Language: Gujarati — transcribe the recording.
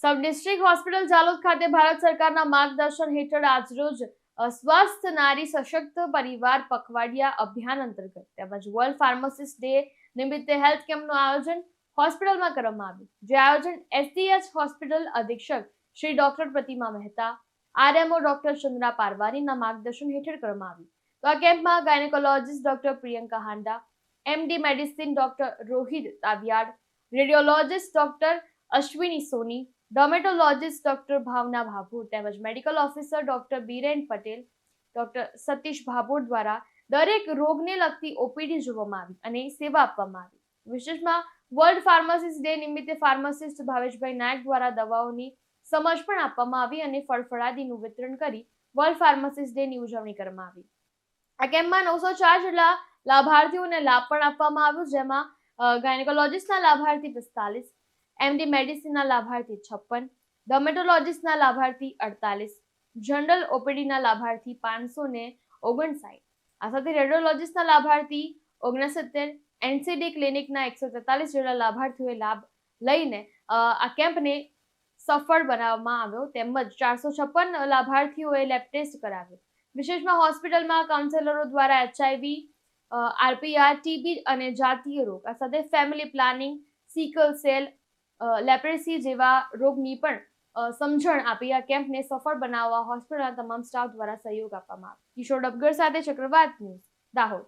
સબ ડિસ્ટ્રિક્ટ હોસ્પિટલ જાલોદ ખાતે ભારત સરકારના માર્ગદર્શન હેઠળ આજરોજ સ્વસ્થ નારી સશક્ત પરિવાર પખવાડિયા અભિયાન અંતર્ગત તેમજ વર્લ્ડ ફાર્માસિસ્ટ ડે નિમિત્તે હેલ્થ કેમ્પનું આયોજન હોસ્પિટલમાં કરવામાં આવ્યું, જે આયોજન એસડીએચ હોસ્પિટલ અધિક્ષક Shri doctor Pratima Mehta, RMO doctor Chandra પારવાનીના માર્ગદર્શન હેઠળ કરવામાં આવ્યું. તો આ કેમ્પમાં gynaecologist doctor Priyanka Handa, MD medicine doctor Rohit Taviyad, radiologist doctor Ashwini Soni, dermatologist doctor Bhavna Bhabhor તેમજ medical officer doctor Biren Patel, doctor Satish Bhabhor દ્વારા દરેક રોગને લગતી ઓપીડી જોવામાં આવી અને સેવા આપવામાં આવી. વિશેષમાં વર્લ્ડ ફાર્માસિસ્ટ ડે નિમિત્તે ફાર્માસિસ્ટ ભાવેશભાઈ નાયક દ્વારા દવાઓની સમજ પણ આપવામાં આવી અને ફળફળાદીનું વિતરણ કરી વર્લ્ડ ફાર્માસિસ્ટ ડે ની ઉજવણી કરવામાં આવી. આ કેમ્પમાં 904 જેટલા લાભાર્થીઓને લાભ પણ આપવામાં આવ્યો, જેમાં ગાયનેકોલોજીસ્ટના લાભાર્થી 45, એમડી મેડિસિનના લાભાર્થી 56, ડર્મેટોલોજીસ્ટના લાભાર્થી 48, જનરલ ઓપીડીના લાભાર્થી 559. આ સાથે રેડિયોલોજીસ્ટના લાભાર્થી 69, એનસીડી ક્લિનિકના 143 જેટલા લાભાર્થીઓએ લાભ લઈને આ કેમ્પને સફળ બનાવવામાં આવ્યો. તેમજ 456 લાભાર્થીઓએ લેબ ટેસ્ટ કરાવ્યો. વિશેષમાં હોસ્પિટલમાં કાઉન્સેલરો દ્વારા એચઆઈવી, આરપીઆર, ટીબી અને જાતીય રોગ, આ સાથે family planning, sickle cell, leprosy જેવા રોગની પણ સમજણ આપી આ કેમ્પને સફળ બનાવવા હોસ્પિટલના તમામ સ્ટાફ દ્વારા સહયોગ આપવામાં આવ્યો. કિશોર ડબગર સાથે ચક્રવાત ન્યૂઝ, દાહોદ.